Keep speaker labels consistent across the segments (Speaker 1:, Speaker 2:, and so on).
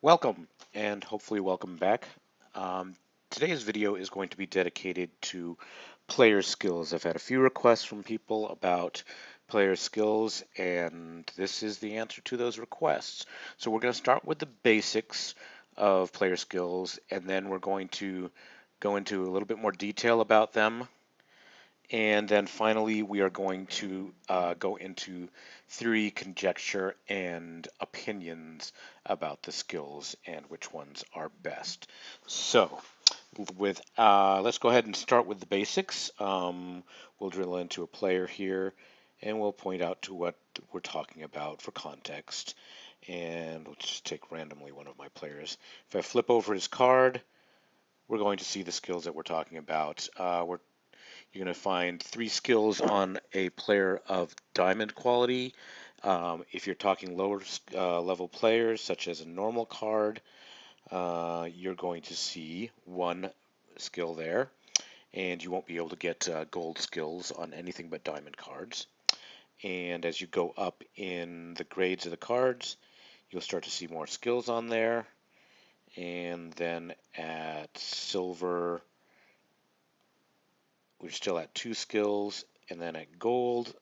Speaker 1: Welcome, and hopefully welcome back. Um, Today's video is going to be dedicated to player skills. I've had a few requests from people about player skills, and this is the answer to those requests. So we're going to start with the basics of player skills, and then we're going to go into a little bit more detail about them. And then finally, we are going to go into theory, conjecture, and opinions about the skills and which ones are best. So, let's go ahead and start with the basics. We'll drill into a player here, and we'll point out to what we're talking about for context. And we'll just take randomly one of my players. If I flip over his card, we're going to see the skills that we're talking about. You're going to find 3 skills on a player of diamond quality. If you're talking lower level players, such as a normal card, you're going to see 1 skill there, and you won't be able to get gold skills on anything but diamond cards. And as you go up in the grades of the cards, you'll start to see more skills on there. And then at silver, we're still at 2 skills, and then at gold,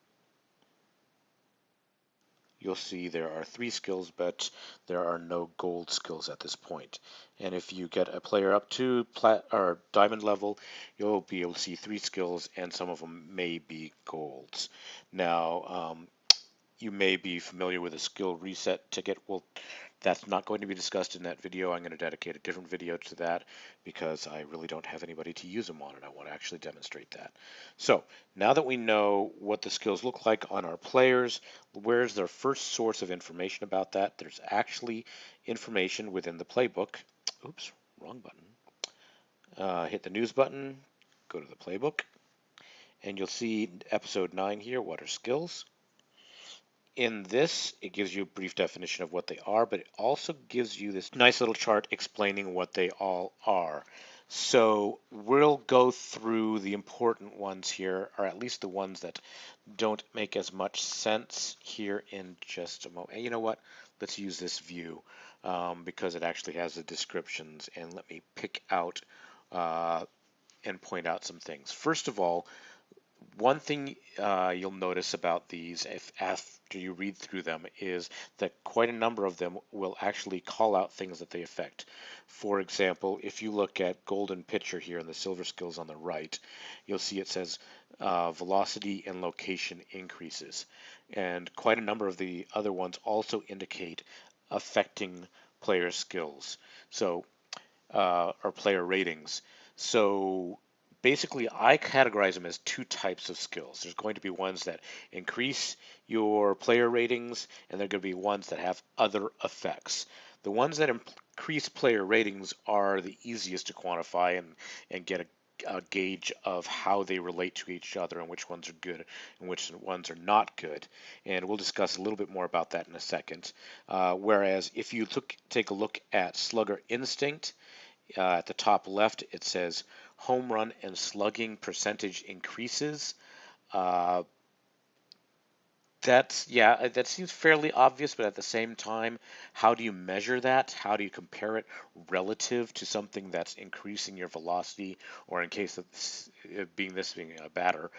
Speaker 1: you'll see there are 3 skills, but there are no gold skills at this point. And if you get a player up to plat or diamond level, you'll be able to see 3 skills, and some of them may be golds. Now, you may be familiar with a skill reset ticket. Well, that's not going to be discussed in that video. I'm going to dedicate a different video to that because I really don't have anybody to use them on, and I want to actually demonstrate that. So now that we know what the skills look like on our players, where's their first source of information about that? There's actually information within the playbook. Oops, wrong button. Hit the news button, go to the playbook, and you'll see episode 9 here, what are skills? In this, it gives you a brief definition of what they are, but it also gives you this nice little chart explaining what they all are. So we'll go through the important ones here, or at least the ones that don't make as much sense here in just a moment. And you know what? Let's use this view because it actually has the descriptions, and let me pick out and point out some things. First of all, one thing you'll notice about these, if after you read through them, is that quite a number of them will actually call out things that they affect. For example, if you look at Golden Pitcher here in the silver skills on the right, you'll see it says velocity and location increases. And quite a number of the other ones also indicate affecting player skills, so or player ratings. So basically, I categorize them as 2 types of skills. There's going to be ones that increase your player ratings, and there are going to be ones that have other effects. The ones that increase player ratings are the easiest to quantify and get a gauge of how they relate to each other and which ones are good and which ones are not good. And we'll discuss a little bit more about that in a second. Whereas if you take a look at Slugger Instinct, at the top left, it says home run and slugging percentage increases. Uh, that seems fairly obvious, but at the same time, how do you measure that? How do you compare it relative to something that's increasing your velocity, or in case of being a batter,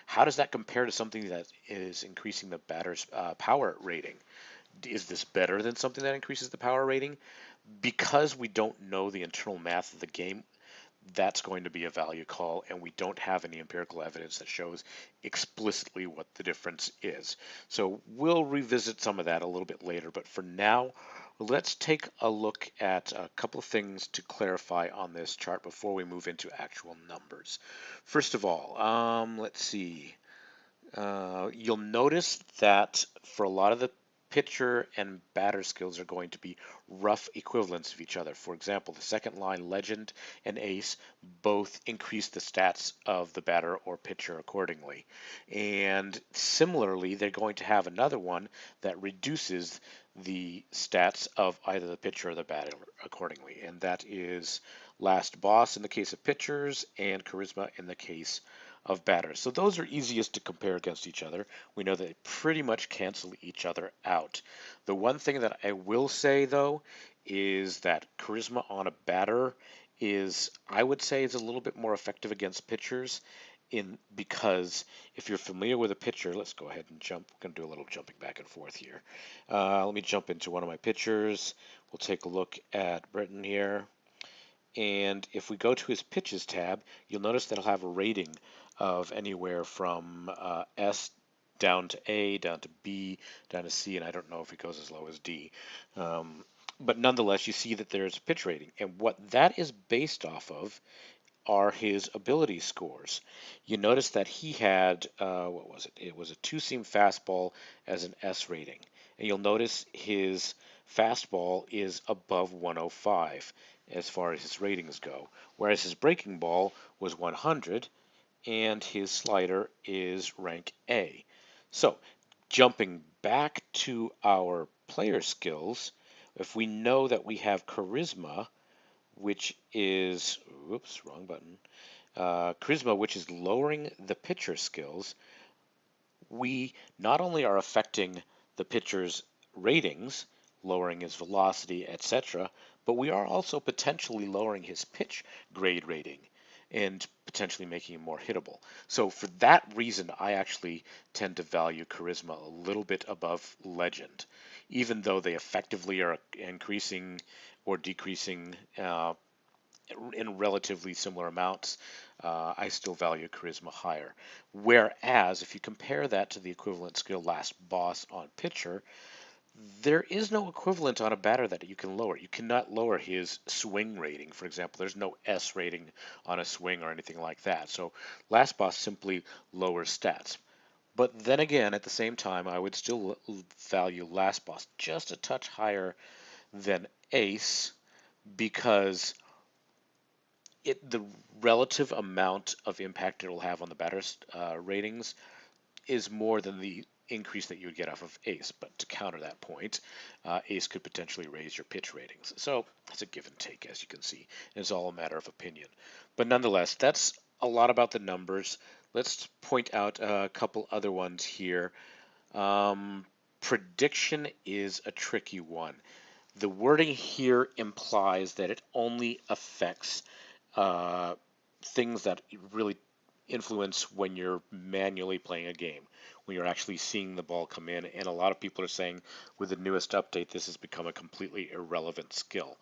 Speaker 1: how does that compare to something that is increasing the batter's power rating? Is this better than something that increases the power rating? Because we don't know the internal math of the game, that's going to be a value call, and we don't have any empirical evidence that shows explicitly what the difference is. So we'll revisit some of that a little bit later, but for now, let's take a look at a couple of things to clarify on this chart before we move into actual numbers. First of all, let's see. You'll notice that for a lot of the pitcher and batter skills are going to be rough equivalents of each other. For example, the second line legend and ace both increase the stats of the batter or pitcher accordingly. And similarly, they're going to have another one that reduces the stats of either the pitcher or the batter accordingly. And that is last boss in the case of pitchers and charisma in the case of batters. So those are easiest to compare against each other. We know they pretty much cancel each other out. The one thing that I will say, though, is that charisma on a batter is, I would say, is a little bit more effective against pitchers because if you're familiar with a pitcher, let's go ahead and jump. We're going to do a little jumping back and forth here. Let me jump into one of my pitchers. We'll take a look at Britton here. And if we go to his pitches tab, you'll notice that he'll have a rating of anywhere from S down to A, down to B, down to C, and I don't know if it goes as low as D. But nonetheless, you see that there's a pitch rating. And what that is based off of are his ability scores. You notice that he had, what was it? It was a two-seam fastball as an S rating. And you'll notice his fastball is above 105 as far as his ratings go, whereas his breaking ball was 100 and his slider is rank A. So, jumping back to our player skills, if we know that we have charisma, which is, oops, wrong button, charisma, which is lowering the pitcher skills, we not only are affecting the pitcher's ratings, lowering his velocity, etc., but we are also potentially lowering his pitch grade rating and potentially making him more hittable. So for that reason, I actually tend to value charisma a little bit above legend, even though they effectively are increasing or decreasing in relatively similar amounts. I still value charisma higher. Whereas if you compare that to the equivalent skill last boss on pitcher, there is no equivalent on a batter that you can lower. You cannot lower his swing rating, for example. There's no S rating on a swing or anything like that. So last boss simply lowers stats. But then again, at the same time, I would still value last boss just a touch higher than Ace because the relative amount of impact it will have on the batter's ratings is more than the increase that you would get off of Ace. But to counter that point, Ace could potentially raise your pitch ratings. So it's a give and take, as you can see. It's all a matter of opinion. But nonetheless, that's a lot about the numbers. Let's point out a couple other ones here. Prediction is a tricky one. The wording here implies that it only affects things that really influence when you're manually playing a game, when you're actually seeing the ball come in. And a lot of people are saying with the newest update, this has become a completely irrelevant skill.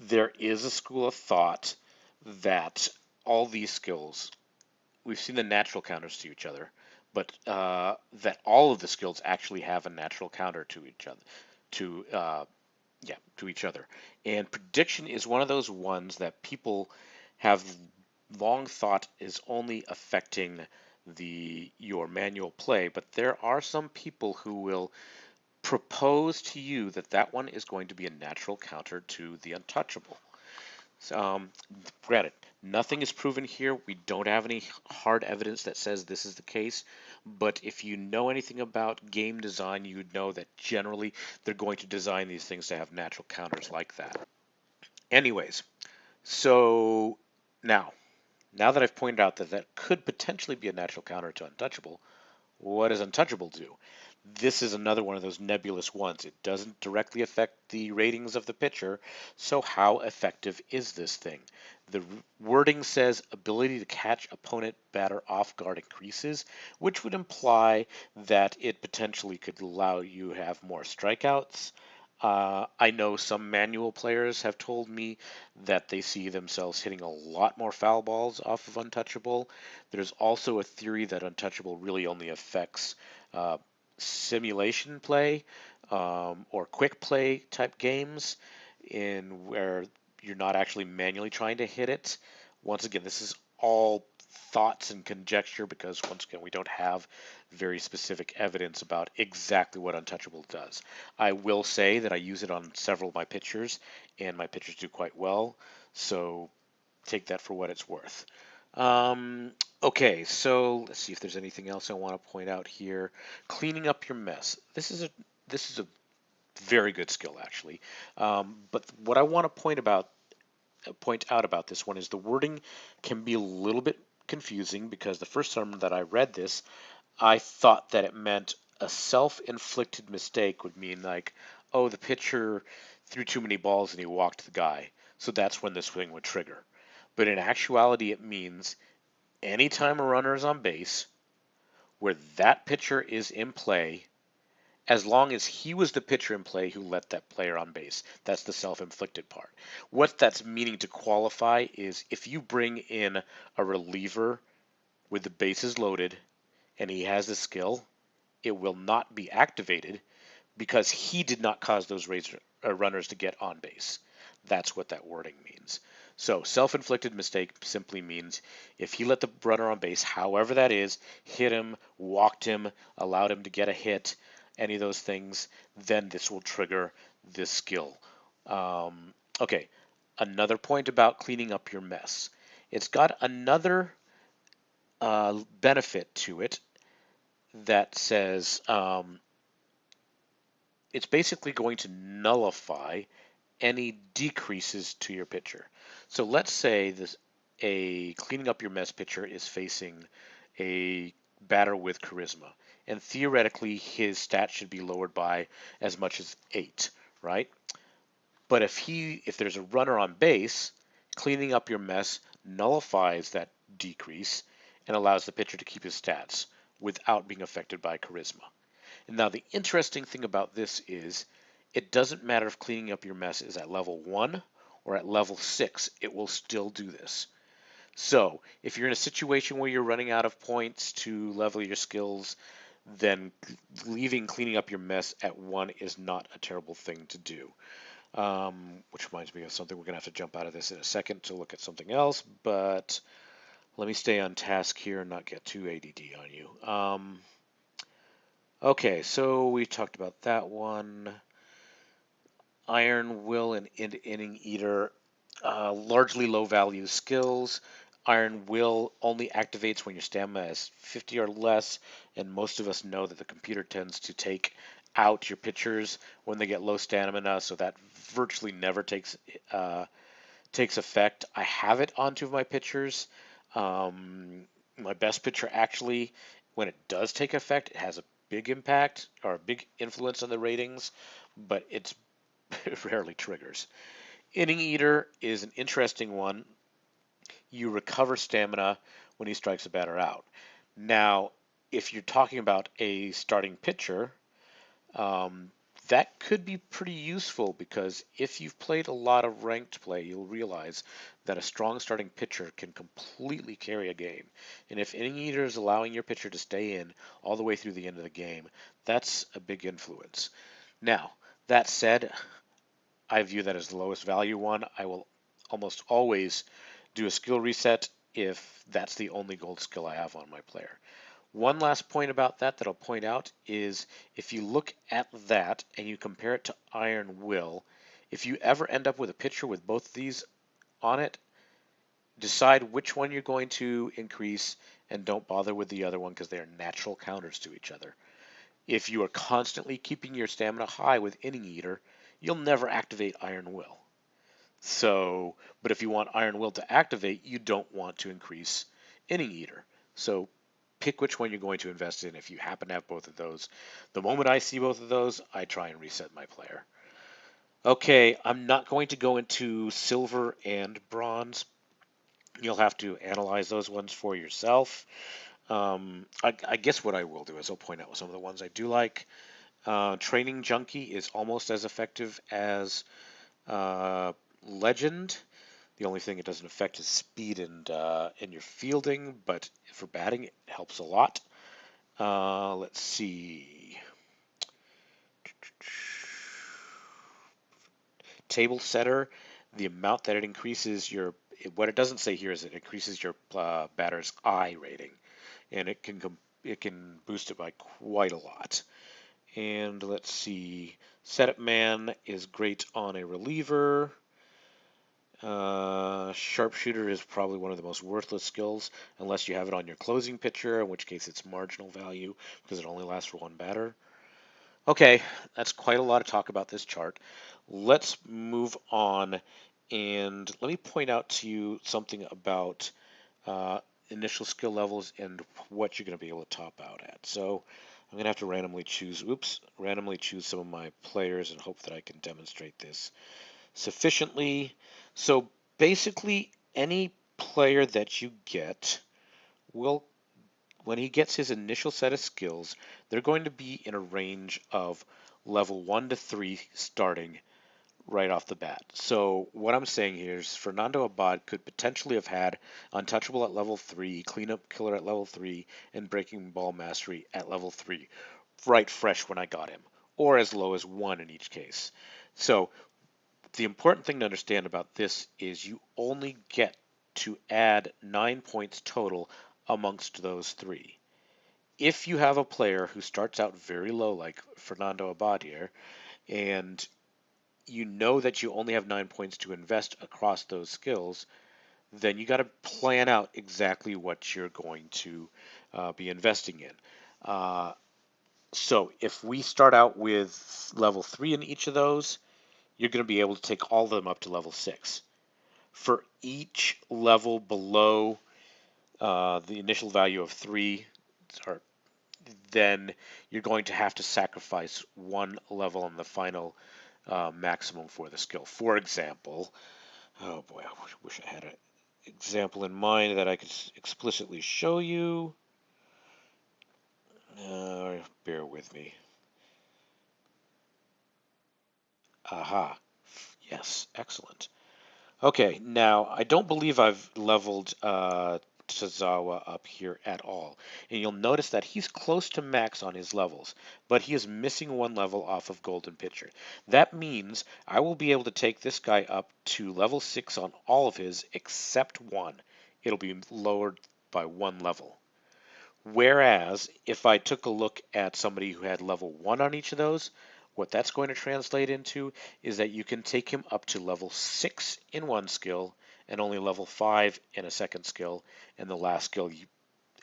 Speaker 1: There is a school of thought that all these skills, we've seen the natural counters to each other, but that all of the skills actually have a natural counter to each other, to each other. And prediction is one of those ones that people have long thought is only affecting your manual play, but there are some people who will propose to you that that one is going to be a natural counter to the Untouchable. Granted, nothing is proven here. We don't have any hard evidence that says this is the case. But if you know anything about game design, you would know that generally they're going to design these things to have natural counters like that. Anyways, so now that I've pointed out that that could potentially be a natural counter to Untouchable, what does Untouchable do? This is another one of those nebulous ones. It doesn't directly affect the ratings of the pitcher, so how effective is this thing? The wording says ability to catch opponent batter off guard increases, which would imply that it potentially could allow you to have more strikeouts. I know some manual players have told me that they see themselves hitting a lot more foul balls off of Untouchable. There's also a theory that Untouchable really only affects simulation play or quick play type games in where you're not actually manually trying to hit it. Once again, this is all thoughts and conjecture because once again we don't have very specific evidence about exactly what Untouchable does. I will say that I use it on several of my pitchers and my pitchers do quite well, so take that for what it's worth. Okay, so let's see if there's anything else I want to point out here. Cleaning up your mess. This is a very good skill actually. But what I want to point out about this one is the wording can be a little bit confusing because the first time that I read this, I thought that it meant a self-inflicted mistake would mean like, oh, the pitcher threw too many balls and he walked the guy, so that's when the swing would trigger. But in actuality, it means anytime a runner is on base where that pitcher is in play, as long as he was the pitcher in play who let that player on base. That's the self-inflicted part. What that's meaning to qualify is if you bring in a reliever with the bases loaded and he has the skill, it will not be activated because he did not cause those runners to get on base. That's what that wording means. So self-inflicted mistake simply means if he let the runner on base, however that is, hit him, walked him, allowed him to get a hit, any of those things, then this will trigger this skill. Okay, another point about cleaning up your mess. It's got another benefit to it that says it's basically going to nullify any decreases to your pitcher. So let's say a cleaning up your mess pitcher is facing a batter with charisma, and theoretically his stats should be lowered by as much as 8, right? But if there's a runner on base, cleaning up your mess nullifies that decrease and allows the pitcher to keep his stats without being affected by charisma. And now the interesting thing about this is it doesn't matter if cleaning up your mess is at level 1 or at level 6, it will still do this. So if you're in a situation where you're running out of points to level your skills, then leaving cleaning up your mess at 1 is not a terrible thing to do. Which reminds me of something. We're going to have to jump out of this in a second to look at something else, but let me stay on task here and not get too ADD on you. Okay, so we talked about that one. Iron Will and Inning Eater, largely low value skills. Iron Will only activates when your stamina is 50 or less, and most of us know that the computer tends to take out your pitchers when they get low stamina, so that virtually never takes effect. I have it on two of my pitchers. My best pitcher actually, when it does take effect, it has a big impact or a big influence on the ratings, but it rarely triggers. Inning Eater is an interesting one. You recover stamina when he strikes a batter out. Now, if you're talking about a starting pitcher, that could be pretty useful because if you've played a lot of ranked play, you'll realize that a strong starting pitcher can completely carry a game. And if Inning Eater is allowing your pitcher to stay in all the way through the end of the game, that's a big influence. Now, that said, I view that as the lowest value one. I will almost always do a skill reset if that's the only gold skill I have on my player. One last point about that I'll point out is if you look at that and you compare it to Iron Will, if you ever end up with a pitcher with both of these on it, decide which one you're going to increase and don't bother with the other one because they are natural counters to each other. If you are constantly keeping your stamina high with Inning Eater, you'll never activate Iron Will. So, but if you want Iron Will to activate, you don't want to increase Inning Eater. So pick which one you're going to invest in if you happen to have both of those. The moment I see both of those, I try and reset my player. Okay, I'm not going to go into silver and bronze. You'll have to analyze those ones for yourself. I guess what I will do is I'll point out some of the ones I do like. Training Junkie is almost as effective as Legend. The only thing it doesn't affect is speed and in your fielding, but for batting it helps a lot. Let's see. Table Setter, the amount that it increases what it doesn't say here is it increases your batter's I rating, and it can boost it by quite a lot. And let's see, Setup Man is great on a reliever. Sharpshooter is probably one of the most worthless skills unless you have it on your closing pitcher, in which case it's marginal value because it only lasts for one batter. Okay, that's quite a lot of talk about this chart. Let's move on, and let me point out to you something about initial skill levels and what you're going to be able to top out at. So I'm going to have to randomly choose some of my players and hope that I can demonstrate this sufficiently. So basically, any player that you get will, when he gets his initial set of skills, they're going to be in a range of level 1 to 3 starting right off the bat. So what I'm saying here is Fernando Abad could potentially have had Untouchable at level 3, Cleanup Killer at level 3, and Breaking Ball Mastery at level 3, right fresh when I got him, or as low as 1 in each case. So the important thing to understand about this is you only get to add 9 points total amongst those 3. If you have a player who starts out very low, like Fernando Abad here, and you know that you only have 9 points to invest across those skills, then you got to plan out exactly what you're going to be investing in. Uh, so if we start out with level 3 in each of those, you're going to be able to take all of them up to level 6. For each level below the initial value of 3, or then you're going to have to sacrifice 1 level on the final maximum for the skill. For example, oh boy, I wish I had an example in mind that I could explicitly show you. Bear with me. Aha. Yes, excellent. Okay, now I don't believe I've leveled Tozawa up here at all. And you'll notice that he's close to max on his levels, but he is missing 1 level off of Golden Pitcher. That means I will be able to take this guy up to level 6 on all of his except 1. It'll be lowered by 1 level. Whereas if I took a look at somebody who had level 1 on each of those, what that's going to translate into is that you can take him up to level 6 in one skill and only level 5 in a second skill, and the last skill,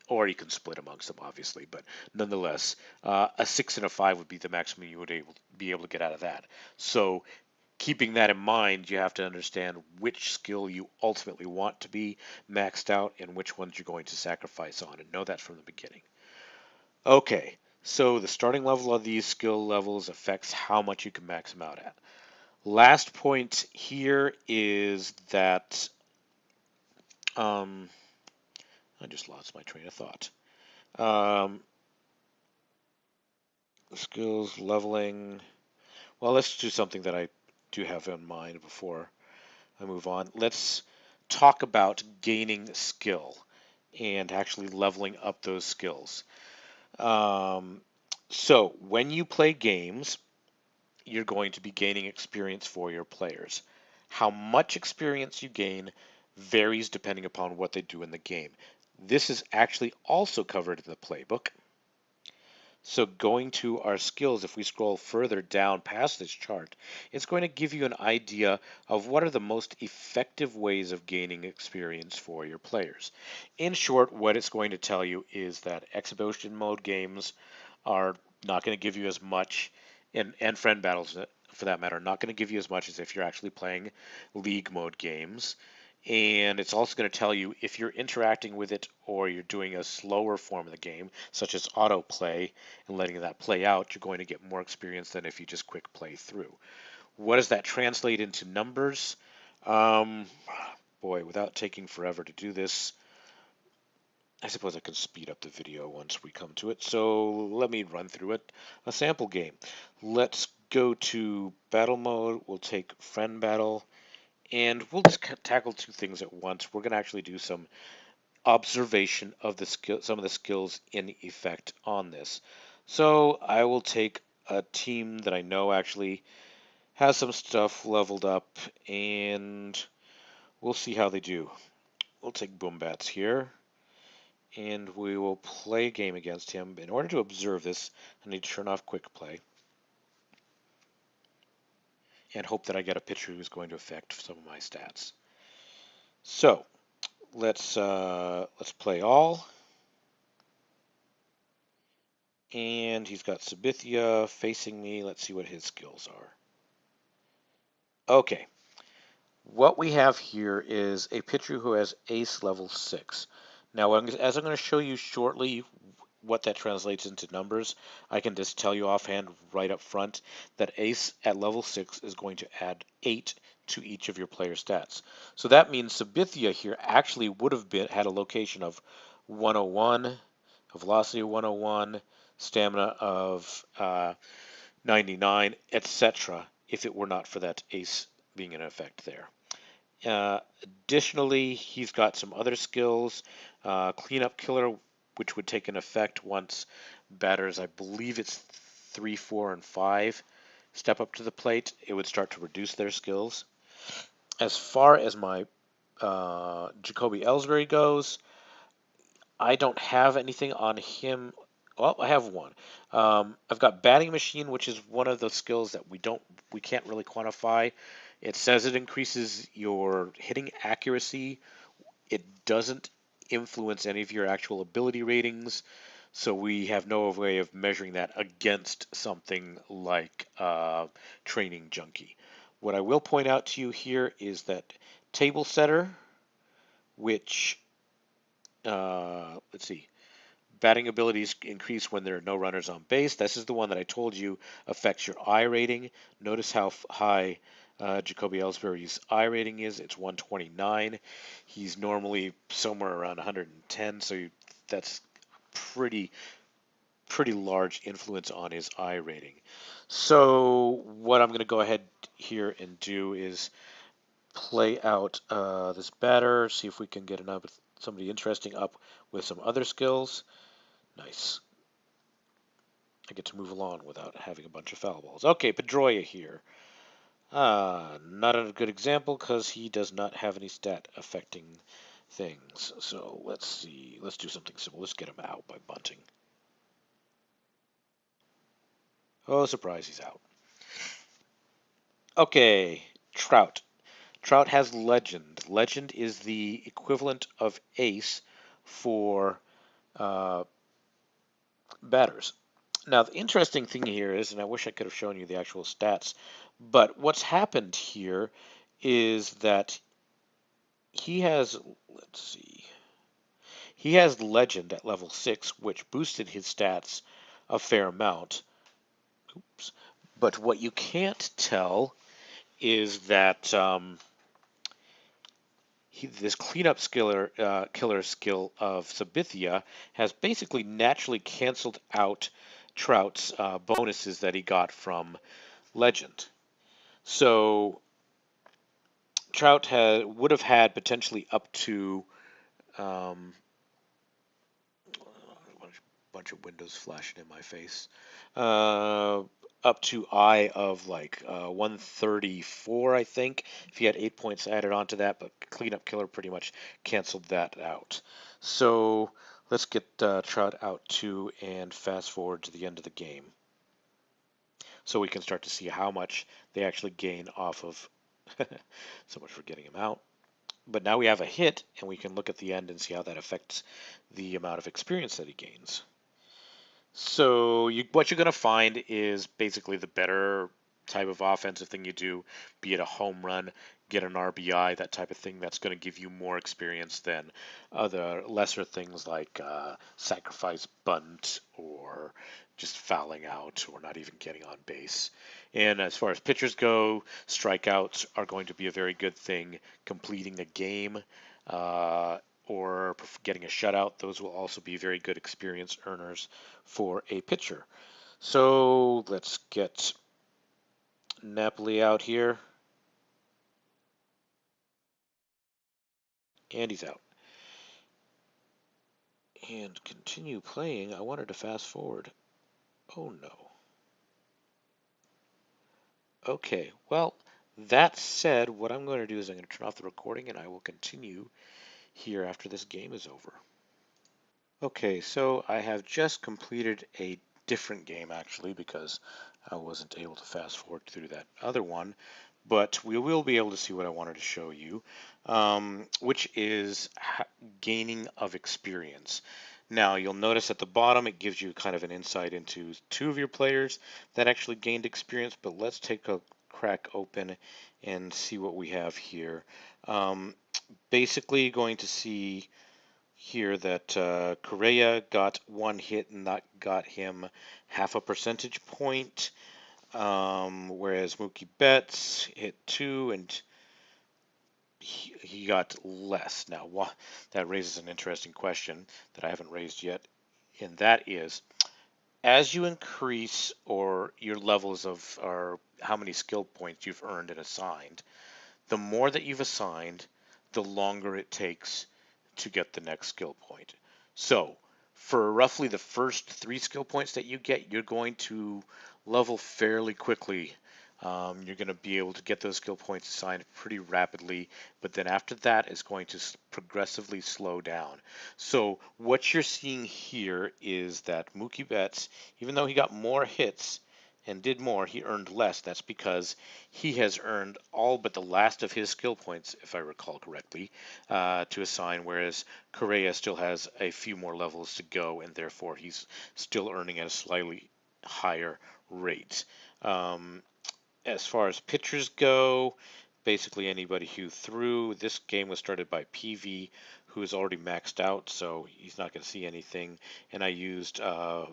Speaker 1: or you can split amongst them, obviously, but nonetheless, a 6 and a 5 would be the maximum you would be able to get out of that. So keeping that in mind, you have to understand which skill you ultimately want to be maxed out and which ones you're going to sacrifice on, and know that from the beginning. Okay, so the starting level of these skill levels affects how much you can max them out at. Last point here is that I just lost my train of thought. Um, skills leveling. Well, let's do something that I do have in mind before I move on. Let's talk about gaining skill and actually leveling up those skills. Um, so when you play games, you're going to be gaining experience for your players. How much experience you gain varies depending upon what they do in the game. This is actually also covered in the playbook. So going to our skills, if we scroll further down past this chart, it's going to give you an idea of what are the most effective ways of gaining experience for your players. In short, what it's going to tell you is that exhibition mode games are not going to give you as much, and friend battles for that matter, are not going to give you as much as if you're actually playing league mode games. And it's also going to tell you if you're interacting with it or you're doing a slower form of the game, such as autoplay, and letting that play out, you're going to get more experience than if you just quick play through. What does that translate into numbers? Um, Boy, without taking forever to do this, I suppose I can speed up the video once we come to it. So let me run through it. A sample game. Let's go to battle mode. We'll take friend battle. And we'll just tackle 2 things at once. We're going to actually do some observation of the some of the skills in effect on this. So I will take a team that I know actually has some stuff leveled up, and we'll see how they do. We'll take Boombats here, and we will play a game against him. In order to observe this, I need to turn off quick play and hope that I get a pitcher who's going to affect some of my stats. So let's play all. And he's got Sabithia facing me. Let's see what his skills are. Okay. What we have here is a pitcher who has ace level 6. Now, as I'm going to show you shortly, what that translates into numbers, I can just tell you offhand right up front that Ace at level 6 is going to add 8 to each of your player stats. So that means Sabithia here actually would have had a location of 101, a velocity of 101, stamina of 99, etc., if it were not for that Ace being in effect there. Additionally, he's got some other skills. Cleanup Killer, which would take an effect once batters, I believe it's 3, 4, and 5, step up to the plate. It would start to reduce their skills. As far as my Jacoby Ellsbury goes, I don't have anything on him. Well, I have one. I've got Batting Machine, which is one of the skills that we can't really quantify. It says it increases your hitting accuracy. It doesn't influence any of your actual ability ratings, so we have no way of measuring that against something like Training Junkie. What I will point out to you here is that Table Setter, which let's see, batting abilities increase when there are no runners on base. This is the one that I told you affects your I rating. Notice how high Jacoby Ellsbury's I rating is. It's 129. He's normally somewhere around 110, so that's pretty large influence on his I rating. So what I'm going to go ahead here and do is play out this batter, see if we can get somebody interesting up with some other skills. Nice. I get to move along without having a bunch of foul balls. Okay, Pedroia here. Not a good example because he does not have any stat affecting things. So let's see. Let's do something simple. Let's get him out by bunting. Oh, surprise, he's out. Okay, Trout. Trout has Legend. Legend is the equivalent of Ace for batters. Now, the interesting thing here is, and I wish I could have shown you the actual stats, but what's happened here is that he has, let's see, he has Legend at level 6, which boosted his stats a fair amount. Oops. But what you can't tell is that this cleanup killer skill of Sabithia has basically naturally canceled out Trout's bonuses that he got from Legend. So Trout would have had potentially up to a bunch of windows flashing in my face. Up to I of like 134, I think, if he had 8 points added onto that, but Cleanup Killer pretty much canceled that out. So let's get Trout out too and fast forward to the end of the game so we can start to see how much they actually gain off of. So much for getting him out. But now we have a hit, and we can look at the end and see how that affects the amount of experience that he gains. So what you're going to find is basically the better type of offensive thing you do, be it a home run, get an RBI, that type of thing, that's going to give you more experience than other lesser things like sacrifice bunt or just fouling out or not even getting on base. And as far as pitchers go, strikeouts are going to be a very good thing. Completing a game, or getting a shutout, those will also be very good experience earners for a pitcher. So let's get Napoli out here. And he's out. And continue playing. I wanted to fast forward. Oh no. Okay, well, that said, what I'm going to do is I'm going to turn off the recording and I will continue here after this game is over. Okay, so I have just completed a different game actually because I wasn't able to fast forward through that other one, but we will be able to see what I wanted to show you, which is gaining of experience. Now you'll notice at the bottom it gives you kind of an insight into two of your players that actually gained experience, but let's take a crack open and see what we have here. Basically going to see here that Correa got 1 hit and that got him half a percentage point, whereas Mookie Betts hit 2 and he got less. Now, that raises an interesting question that I haven't raised yet, and that is, as you increase or your levels of or how many skill points you've earned and assigned, the more that you've assigned, the longer it takes to get the next skill point. So, for roughly the first 3 skill points that you get, you're going to level fairly quickly. You're going to be able to get those skill points assigned pretty rapidly, but then after that is going to progressively slow down. So what you're seeing here is that Mookie Betts, even though he got more hits and did more, he earned less. That's because he has earned all but the last of his skill points, if I recall correctly, to assign, whereas Correa still has a few more levels to go, and therefore he's still earning at a slightly higher rate. As far as pitchers go, basically anybody who threw. This game was started by PV, who is already maxed out, so he's not going to see anything. And I used I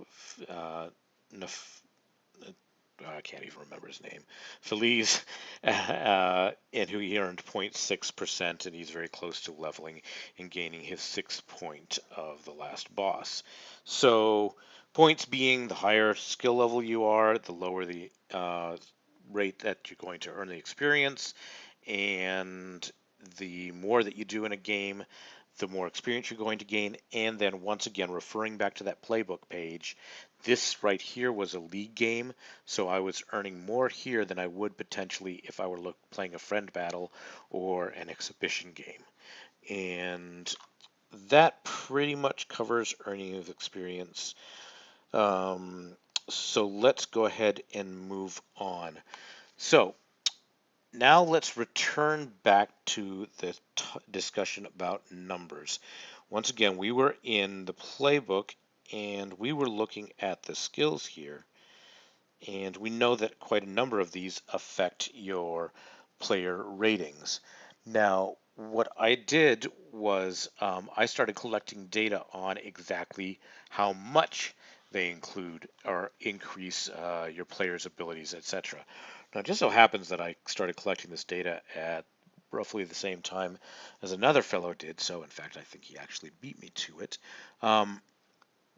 Speaker 1: can't even remember his name, Feliz, and who he earned 0.6%, and he's very close to leveling and gaining his 6 point of the last boss. So points being the higher skill level you are, the lower the rate that you're going to earn the experience, and the more that you do in a game, the more experience you're going to gain. And then once again, referring back to that playbook page, this right here was a league game, so I was earning more here than I would potentially if I were playing a friend battle or an exhibition game. And that pretty much covers earning of experience. So let's go ahead and move on. So now let's return back to the discussion about numbers. Once again, we were in the playbook and we were looking at the skills here, and we know that quite a number of these affect your player ratings. Now, what I did was I started collecting data on exactly how much they include or increase your player's abilities, etc. Now, it just so happens that I started collecting this data at roughly the same time as another fellow did, so in fact I think he actually beat me to it.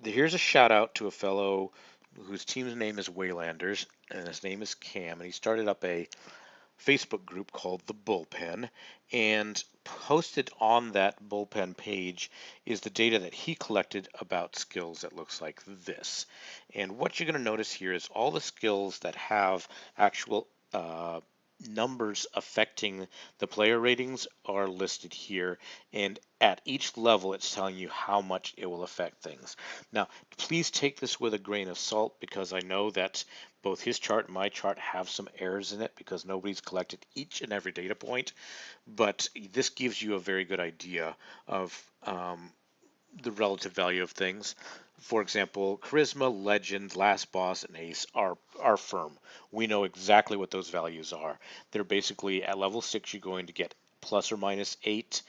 Speaker 1: Here's a shout out to a fellow whose team's name is Waylanders, and his name is Cam, and he started up a Facebook group called The Bullpen, and posted on that Bullpen page is the data that he collected about skills that looks like this. And what you're going to notice here is all the skills that have actual numbers affecting the player ratings are listed here, and at each level it's telling you how much it will affect things. Now, please take this with a grain of salt, because I know that both his chart and my chart have some errors in it because nobody's collected each and every data point, but this gives you a very good idea of the relative value of things. For example, Charisma, Legend, Last Boss, and Ace are firm. We know exactly what those values are. They're basically at level 6 you're going to get plus or minus 8,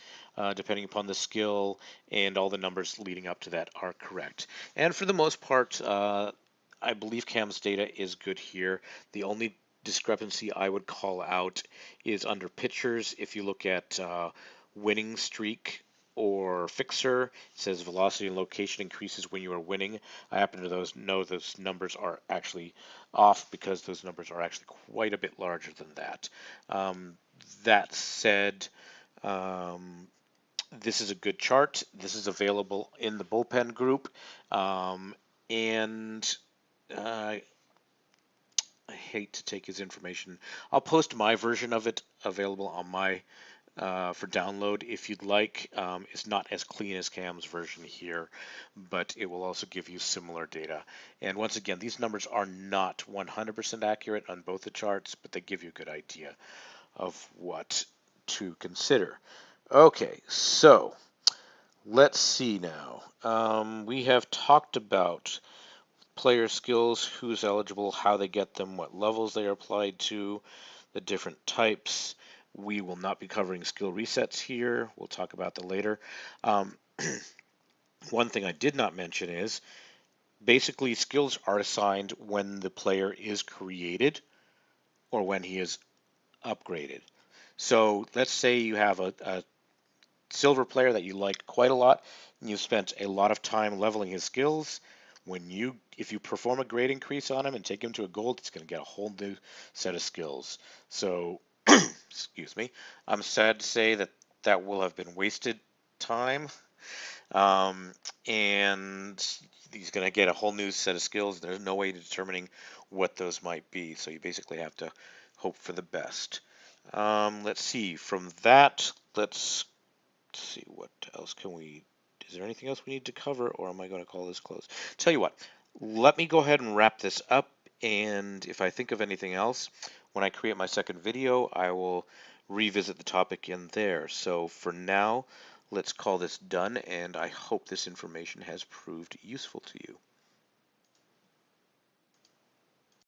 Speaker 1: depending upon the skill, and all the numbers leading up to that are correct. And for the most part, I believe Cam's data is good here. The only discrepancy I would call out is under pitchers. If you look at winning streak or fixer, it says velocity and location increases when you are winning. I happen to know those numbers are actually off, because those numbers are actually quite a bit larger than that. That said, this is a good chart. This is available in the Bullpen group, and I hate to take his information. I'll post my version of it available on my for download if you'd like. It's not as clean as Cam's version here, but it will also give you similar data. And once again, these numbers are not 100% accurate on both the charts, but they give you a good idea of what to consider. Okay, so let's see now. We have talked about player skills, who's eligible, how they get them, what levels they are applied to, the different types. We will not be covering skill resets here. We'll talk about that later. Um, One thing I did not mention is basically skills are assigned when the player is created or when he is upgraded. So let's say you have a silver player that you like quite a lot, and you've spent a lot of time leveling his skills. If you perform a grade increase on him and take him to a gold, he's going to get a whole new set of skills. So, excuse me, I'm sad to say that that will have been wasted time, um, and he's going to get a whole new set of skills. There's no way of determining what those might be, so you basically have to hope for the best. Let's see. From that, let's see what else can we. Is there anything else we need to cover, or am I going to call this close? Tell you what, let me go ahead and wrap this up. And if I think of anything else, when I create my second video, I will revisit the topic in there. So for now, let's call this done, and I hope this information has proved useful to you.